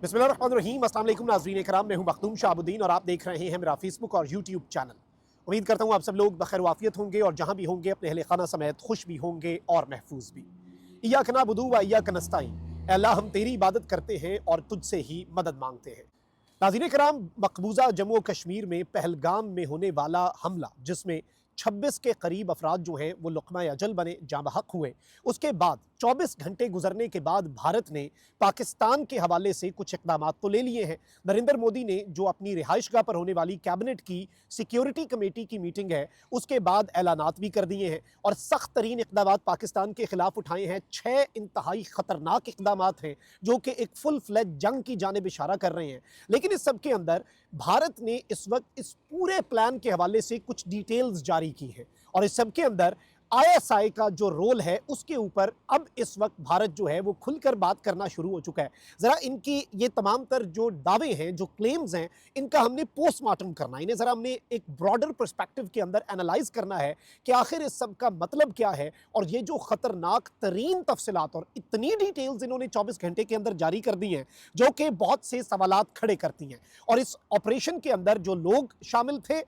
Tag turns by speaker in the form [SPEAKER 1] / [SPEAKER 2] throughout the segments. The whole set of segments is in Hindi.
[SPEAKER 1] बिस्मिल्लाहिर्रहमानिर्रहीम। अस्सलाम वालेकुम नाज़रीन इकराम, मैं हूं मखदूम शाहबुद्दीन और आप देख रहे हैं मेरा फेसबुक और यूट्यूब चैनल। उम्मीद करता हूं आप सब लोग बखैर वाफियत होंगे और जहां भी होंगे अपने अहले खाना समेत खुश भी होंगे और महफूज भी। इय्याक नअबुदु व इय्याक नस्तईन, अल्लाह हम तेरी इबादत करते हैं और तुझसे ही मदद मांगते हैं। नाज़रीन इकराम, मकबूजा जम्मू कश्मीर में पहलगाम में होने वाला हमला, जिसमें 26 के करीब अफराद जो हैं वो लुक़मा अजल बने, जाँ बहक हुए, उसके बाद 24 घंटे गुजरने के बाद भारत ने पाकिस्तान के हवाले से कुछ इक़दामात तो ले लिए हैं। नरेंद्र मोदी ने जो अपनी रिहाइशगाह पर होने वाली कैबिनेट की सिक्योरिटी कमेटी की मीटिंग है, उसके बाद ऐलानात भी कर दिए हैं और सख्त तरीन इक़दामात पाकिस्तान के खिलाफ उठाए हैं। 6 इंतहाई ख़तरनाक इक़दामात हैं जो कि एक फुल फ्लैज जंग की जानिब इशारा कर रहे हैं। लेकिन इस सब के अंदर भारत ने इस वक्त इस पूरे प्लान के हवाले से कुछ डिटेल्स जारी की है और इस सब के अंदर आईएसआई का जो रोल है उसके ऊपर अब इस वक्त भारत जो है वो खुलकर बात करना शुरू हो चुका है। ज़रा इनकी ये तमाम तर जो दावे हैं, जो क्लेम्स हैं, इनका हमने पोस्टमार्टम करना है। इन्हें ज़रा हमने एक ब्रॉडर पर्सपेक्टिव के अंदर एनालाइज करना है कि आखिर इस सब का मतलब क्या है और ये जो ख़तरनाक तरीन तफसीलात और इतनी डिटेल्स इन्होंने 24 घंटे के अंदर जारी कर दी हैं जो कि बहुत से सवालात खड़े करती हैं। और इस ऑपरेशन के अंदर जो लोग शामिल थे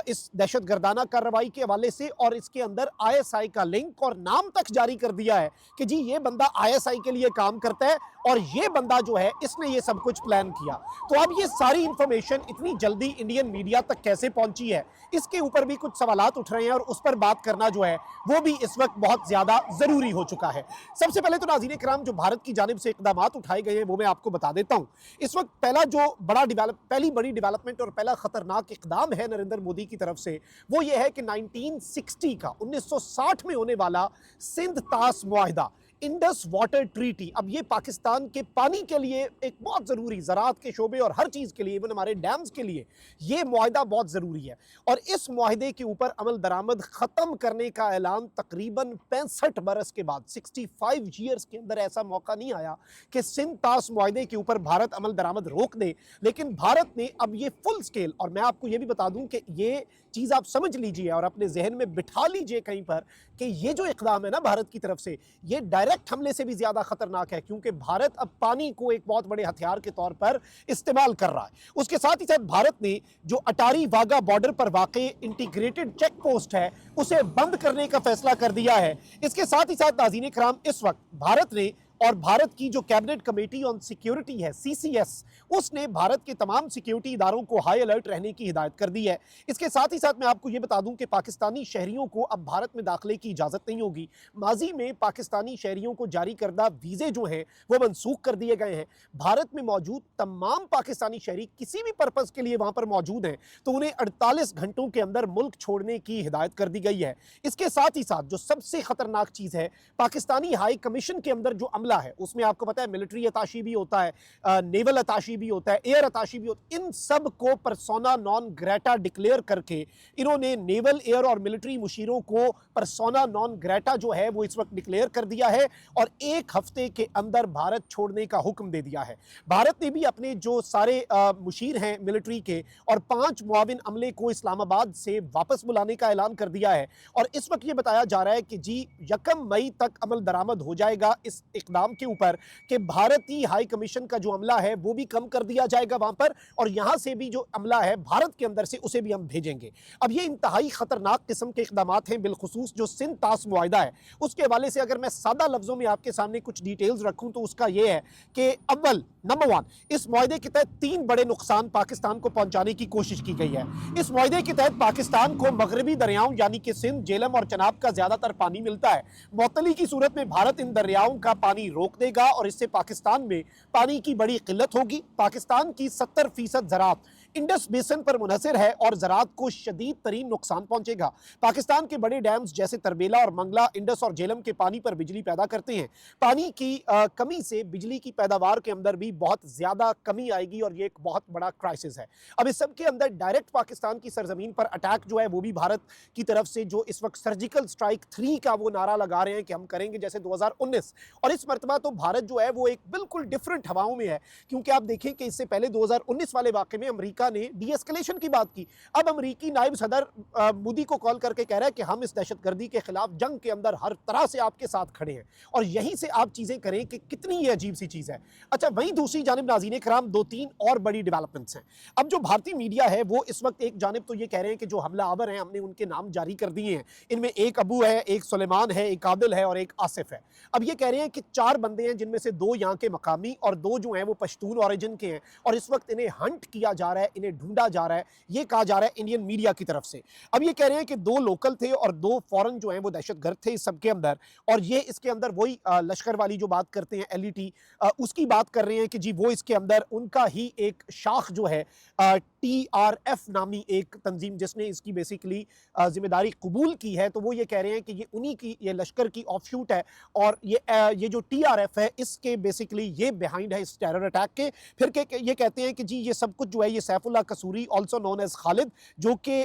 [SPEAKER 1] इस दहशतगर्दाना कार्रवाई के हवाले से, और इसके अंदर आईएसआई का लिंक और नाम तक जारी कर दिया है कि जी ये बंदा आईएसआई के लिए काम करता है और ये बंदा जो है इसने ये सब कुछ प्लान किया। तो अब ये सारी इंफॉर्मेशन इतनी जल्दी इंडियन मीडिया तक कैसे पहुंची है, इसके ऊपर भी कुछ सवालात उठ रहे हैं और उस पर बात करना जो है वो भी इस वक्त बहुत ज्यादा जरूरी हो चुका है। सबसे पहले तो नाज़रीन इकराम, जो भारत की जानिब से इक़दामात उठाए गए हैं वो मैं आपको बता देता हूं। इस वक्त पहली बड़ी डेवलपमेंट और पहला खतरनाक इक़दाम है नरेंद्र मोदी की तरफ से, वो ये है कि 1960 में होने वाला सिंध तास मुआहिदा, इंडस वाटर ट्रीटी, अब ये पाकिस्तान के पानी के लिए एक बहुत ज़रूरी, ज़राअत के शोबे और हर चीज़ के लिए, इवन हमारे डैम्स के लिए ये मुआहिदा बहुत ज़रूरी है। और इस मुआहिदे के ऊपर अमल दरामद ख़त्म करने का ऐलान तकरीबन 65 बरस के बाद, 65 ईयर्स के अंदर ऐसा मौका नहीं आया कि सिंध तास मुआहिदे के ऊपर भारत अमल दरामद रोक दे। लेकिन भारत ने अब ये फुल स्केल, और मैं आपको ये भी बता दूं कि ये चीज़ आप समझ लीजिए और अपने जहन में बिठा लीजिए कहीं पर कि ये जो इक़दाम है ना भारत की तरफ से, ये डायरेक्ट हमले से भी ज़्यादा ख़तरनाक है, क्योंकि भारत अब पानी को एक बहुत बड़े हथियार के तौर पर इस्तेमाल कर रहा है। उसके साथ ही साथ भारत ने जो अटारी वाघा बॉर्डर पर वाक़ई इंटीग्रेटेड चेक पोस्ट है उसे बंद करने का फैसला कर दिया है। इसके साथ ही साथ नाज़रीन इकराम, इस वक्त भारत ने और भारत की जो कैबिनेट कमेटी ऑन सिक्योरिटी है, सीसीएस, उसने भारत के तमाम सिक्योरिटी इदारों को हाई अलर्ट रहने की हिदायत कर दी है। इसके साथ ही साथ मैं आपको ये बता दूं कि पाकिस्तानी शहरियों को अब भारत में दाखिले की इजाज़त नहीं होगी। माजी में पाकिस्तानी शहरियों को जारी करदा वीज़े जो हैं वो मनसूख कर दिए गए हैं। भारत में मौजूद तमाम पाकिस्तानी शहरी किसी भी पर्पज़ के लिए वहाँ पर मौजूद हैं तो उन्हें 48 घंटों के अंदर मुल्क छोड़ने की हिदायत कर दी गई है। इसके साथ ही साथ जो सबसे ख़तरनाक चीज़ है, पाकिस्तानी हाई कमीशन के अंदर जो अमला है उसमें आपको पता है मिलिट्री अताशी भी होता है, नेवल अताशी भी होता है, एयर अताशी भी होता है। इन सब को परसोना नॉन ग्रेटा डिक्लेयर करके इन्होंने नेवल, एयर और मिलिट्री मुशीरों को परसोना नॉन ग्रेटा जो है वो इस वक्त डिक्लेयर कर दिया है और 1 हफ्ते के अंदर भारत छोड़ने का हुक्म दे दिया है। भारत ने भी अपने जो सारे मुशीर हैं मिलिट्री के और 5 मुआविन अमले को इस्लामाबाद से वापस बुलाने का ऐलान कर दिया है और इस वक्त ये बताया जा रहा है कि जी 1 मई तक अमल दरामद हो जाएगा इस इक़दाम के ऊपर कि भारतीय हाई कमीशन का जो अमला है वो भी कम कर दिया जाएगा वहां पर, और यहां से भी जो अमला है भारत के अंदर से उसे भी हम भेजेंगे। अब ये इंतहाई खतरनाक किस्म के इक़दामात हैं, बिलखुसूस जो सिंध तास मुआहिदा है उसके हवाले से अगर मैं सादा लफ्जों में आपके सामने कुछ डिटेल्स रखूं तो उसका यह है कि अव्वल नंबर 1, इस मुआहिदे के तहत 3 बड़े नुकसान पाकिस्तान को पहुंचाने की कोशिश की गई है। इस मुआहिदे के तहत पाकिस्तान को मगरबी दरियाओं यानी कि सिंध, झेलम और चनाब का ज्यादातर पानी मिलता है। मुअत्तली की सूरत में भारत इन दरियाओं का पानी रोक देगा और इससे पाकिस्तान में पानी की बड़ी किल्लत होगी। पाकिस्तान की 70% ज़राअत इंडस बेसन पर मुनहसर है और ज़राअत को शदीद तरीन नुकसान पहुंचेगा। पाकिस्तान के बड़े डैम्स जैसे तरबेला और मंगला इंडस और झेलम के पानी पर बिजली पैदा करते हैं। पानी की कमी से बिजली की पैदावार के अंदर भी बहुत ज़्यादा कमी आएगी और ये एक बहुत बड़ा क्राइसिस है। अब इस सब के अंदर डायरेक्ट पाकिस्तान की सरजमीन पर अटैक जो है वो भी भारत की तरफ से जो इस वक्त सर्जिकल स्ट्राइक 3 का वो नारा लगा रहे हैं कि हम करेंगे जैसे 2019, और इस मरतबा तो भारत जो है वो एक बिल्कुल डिफरेंट हवाओं में है, क्योंकि आप देखें कि इससे पहले 2019 वाले वाक़े में अमेरिका ने डी एस्केलेशन की बात की। अब अमेरिकी नायब सदर मोदी को कॉल करके कह रहा है कि हम इस दहशतगर्दी के खिलाफ जंग के अंदर हर तरह से आपके साथ खड़े हैं, और यहीं से आप चीज़ें करें कि कितनी ये अजीब सी चीज़ है। अच्छा, वहीं दूसरी जानिब नाज़रीन कराम 2-3 और बड़ी डेवलपमेंट्स हैं। अब जो भारतीय मीडिया है वो इस वक्त एक जानिब तो ये कह रहे हैं कि जो हमलावर हैं हमने उनके नाम जारी कर दिए हैं, इनमें एक अबू है, एक सुलेमान है, एक आदिल है और एक आसिफ है। अब ये कह रहे हैं कि 4 बंदे हैं जिनमें से 2 यहाँ के मकामी और 2 जो हैं वो पश्तून ओरिजिन के हैं, और इस वक्त इन्हें हंट किया जा रहा है, इन्हें ढूंढा जा रहा है, ये कहा जा रहा है इंडियन मीडिया की तरफ से। अब ये कह रहे हैं कि 2 लोकल थे और 2 फॉरेन जो हैं वो दहशतगर्द थे इस सब के अंदर, और ये इसके अंदर वही लश्कर वाली जो बात करते हैं एलईटी, उसकी बात कर रहे हैं कि जी वो इसके अंदर उनका ही एक शाख जो है टीआरएफ नामी एक तंजीम जिसने इसकी बेसिकली जिम्मेदारी कबूल की है, तो वो ये कह रहे हैं कि ये उन्हीं की, ये लश्कर की ऑफशूट है, और ये जो टीआरएफ है इसके बेसिकली ये बिहाइंड है इस टेरर अटैक के। फिर ये कहते हैं कि जी ये सब कुछ जो है ये सैफुल्लाह कसूरी ऑल्सो नोन एज खालिद, जो कि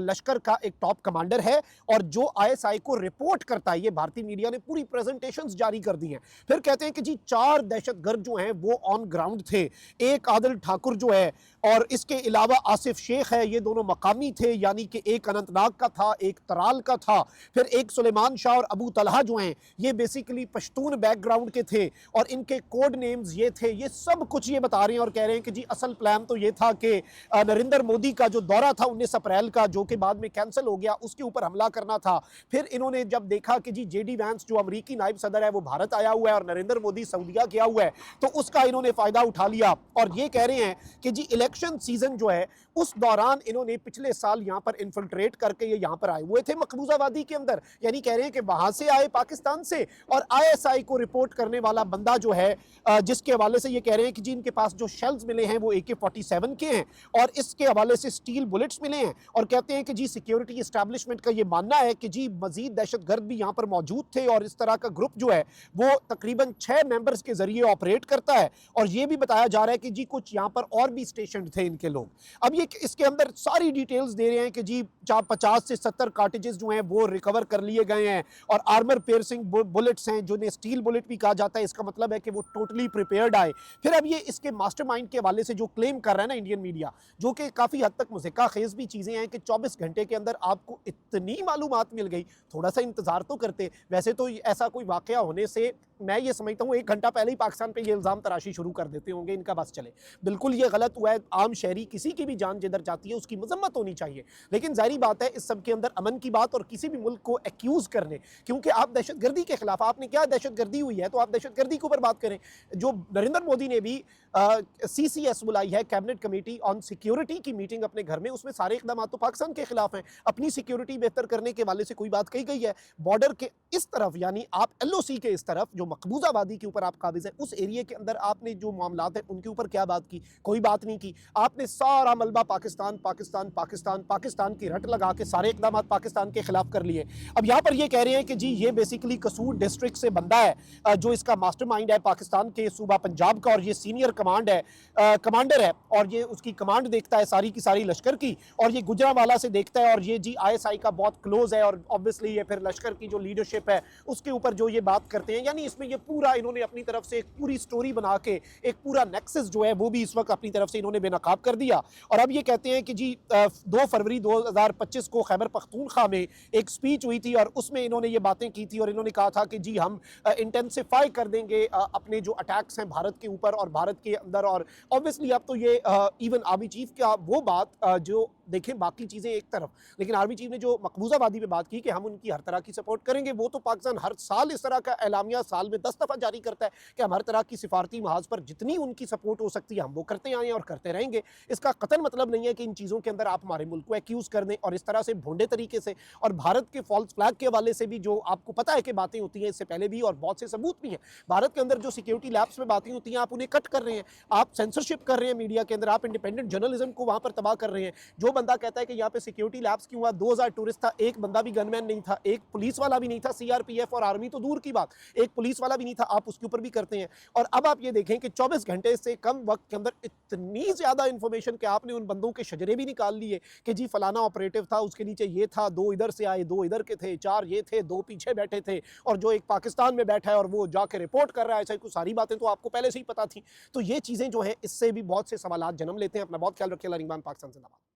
[SPEAKER 1] लश्कर का एक टॉप कमांडर है और जो आईएसआई को रिपोर्ट करता है। ये भारतीय मीडिया ने पूरी प्रेजेंटेशंस जारी कर दी हैं। फिर कहते हैं कि जी 4 दहशतगर्द जो हैं वो ऑन ग्राउंड थे, एक आदिल ठाकुर जो है और इसके अलावा आसिफ शेख है, ये दोनों मकामी थे, यानी कि एक अनंतनाग का था, एक तराल का था। फिर एक सुलेमान शाह और अबू तलहा जो हैं ये बेसिकली पश्तून बैकग्राउंड के थे और इनके कोड नेम्स ये थे। ये सब कुछ ये बता रहे हैं और कह रहे हैं कि जी असल प्लान तो ये था कि नरेंद्र मोदी का जो दौरा था 19 अप्रैल का, जो कि बाद में कैंसिल हो गया, उसके ऊपर हमला करना था। फिर इन्होंने जब देखा कि जी जेडी वैंस जो अमरीकी नायब सदर है वो भारत आया हुआ है और नरेंद्र मोदी सऊदीया गया हुआ है, तो उसका इन्होंने फायदा उठा लिया और ये कह रहे हैं कि जी इलेक्शन सीजन जो है उस दौरान इन्होंने पिछले साल यहां पर इन्फिल्ट्रेट करके ये यहां पर आए हुए थे मकबूजा वादी के अंदर, यानी कह रहे हैं कि वहां से आए पाकिस्तान से, और आईएसआई को रिपोर्ट करने वाला बंदा जो है जिसके हवाले से ये कह रहे हैं कि जी इनके पास जो शेल्स मिले हैं वो AK-47 के हैं और इसके हवाले से स्टील बुलेट्स मिले हैं, और कहते हैं कि जी सिक्योरिटी एस्टैब्लिशमेंट का ये मानना है कि जी मजीद दहशतगर्द भी यहाँ पर मौजूद थे और इस तरह का ग्रुप जो है वो तकरीबन 6 मेंबर्स के जरिए ऑपरेट करता है। और ये भी बताया जा रहा है कि जी कुछ यहाँ पर और भी स्टेशन थे इनके लोग। अब ये इसके अंदर सारी डिटेल्स दे रहे हैं कि जी 50 से 70 कार्टेजेस जो हैं वो रिकवर कर लिए गए हैं और आर्मर पियर्सिंग बुलेट्स हैं, जिन्हें स्टील बुलेट भी कहा जाता है। इसका मतलब है कि वो टोटली प्रिपेयर्ड आए। फिर अब ये इसके मास्टरमाइंड के हवाले से जो क्लेम कर रहा है ना इंडियन मीडिया, जो कि काफ़ी हद तक मुज़क्का खेज़ भी चीज़ें हैं कि 24 घंटे के अंदर आपको इतनी मालूमात मिल गई, थोड़ा सा इंतज़ार तो करते। वैसे तो ऐसा कोई वाक़या होने से मैं ये समझता हूँ 1 घंटा पहले ही पाकिस्तान पे ये इल्ज़ाम तराशी शुरू कर देते होंगे, इनका बस चले। बिल्कुल ये गलत हुआ है। आम शहरी किसी की भी जान जिधर जाती है उसकी मजम्मत होनी चाहिए, लेकिन जाहिर बात है इस सब के अंदर अमन की बात और किसी भी मुल्क को एक्यूज़ करने, क्योंकि आप दहशतगर्दी के खिलाफ, आपने क्या दहशतगर्दी हुई है तो आप दहशतगर्दी के ऊपर बात करें। जो नरेंद्र मोदी ने भी CCS बुलाई है, कैबिनेट कमेटी ऑन सिक्योरिटी की मीटिंग अपने घर में, उसमें सारे इकदाम तो पाकिस्तान के खिलाफ हैं। अपनी सिक्योरिटी बेहतर करने के वाले से कोई बात कही गई है? बॉर्डर के इस तरफ यानी आप LOC के इस तरफ जो मकबूजा वादी के ऊपर आप काबिज है, उस एरिया के अंदर आपने जो मामलात हैं उनके ऊपर क्या बात की? कोई बात नहीं की। आपने सारा मलबा पाकिस्तान पाकिस्तान पाकिस्तान पाकिस्तान की रट लगा के सारे इकदाम पाकिस्तान के खिलाफ कर लिए। अब यहाँ पर ये कह रहे हैं कि जी ये बेसिकली कसूर डिस्ट्रिक्ट से बंदा है जो इसका मास्टरमाइंड है पाकिस्तान के सूबा पंजाब का, और ये सीनियर कमांडर है और ये उसकी कमांड देखता है सारी की सारी लश्कर की, और ये गुजरांवाला से देखता है और ये जी ISI का बहुत क्लोज है, और ऑब्वियसली ये फिर लश्कर की जो लीडरशिप है उसके ऊपर जो ये बात करते हैं। यानी इसमें ये पूरा इन्होंने अपनी तरफ से एक पूरी स्टोरी बना के एक पूरा नेक्सस जो है वो भी इस वक्त अपनी तरफ से इन्होंने बेनकाब कर दिया। और अब ये कहते हैं कि जी 2 फरवरी 2025 को खैबर पख्तूनख्वा में एक स्पीच हुई थी और उसमें इन्होंने ये बातें की थी और इन्होंने कहा था कि जी हम इंटेंसिफाई कर देंगे अपने जो अटैक्स हैं भारत के ऊपर और भारत के अंदर। और ऑब्वियसली अब तो ये इवन आर्मी चीफ का वो बात जो देखें बाकी चीज़ें एक तरफ, लेकिन आर्मी चीफ ने जो मकबूजा वादी पे बात की कि हम उनकी हर तरह की सपोर्ट करेंगे, वो तो पाकिस्तान हर साल इस तरह का एलामिया साल में 10 दफ़ा जारी करता है कि हम हर तरह की सिफारती महाज पर जितनी उनकी सपोर्ट हो सकती है हम वो करते आए हैं और करते रहेंगे। इसका कतन मतलब नहीं है कि इन चीज़ों के अंदर आप हमारे मुल्क को एक्यूज़ कर दें और इस तरह से भोंडे तरीके से। और भारत के फॉल्स फ्लैग के हवाले से भी जो आपको पता है कि बातें होती हैं इससे पहले भी और बहुत से सबूत भी हैं। भारत के अंदर जो सिक्योरिटी लैब्स में बातें होती हैं आप उन्हें कट कर रहे हैं, आप सेंसरशिप कर रहे हैं मीडिया के अंदर, आप इंडिपेंडेंट जर्नलिज्म को वहाँ पर तबाह कर रहे हैं। जो बंदा कहता है कि यहाँ पे सिक्योरिटी लैब्स क्यों हुआ, 2000 टूरिस्ट था, एक बंदा भी गनमैन नहीं था, एक पुलिस वाला भी नहीं था, CRPF और आर्मी तो दूर की बात, एक पुलिस पुलिस वाला भी नहीं था, आप उसके ऊपर भी करते हैं। और अब आप ये देखें कि 24 घंटे से कम वक्त के अंदर इतनी ज़्यादा इंफॉर्मेशन कि आपने उन बंदों के शजरे भी निकाल लिए कि जी फलाना ऑपरेटिव था, उसके नीचे ये था, 2 इधर से आए, 2 इधर के थे, 4 ये थे, 2 पीछे बैठे थे, और जो एक पाकिस्तान में बैठा है और वो जाके रिपोर्ट कर रहा है, ऐसा कुछ सारी बातें तो आपको पहले से ही पता थी। तो ये चीज़ें जो हैं इससे भी बहुत से सवालात जन्म लेते हैं। अपना बहुत ख्याल रखिए। अल्लाह निगहबान। पाकिस्तान जिंदाबाद।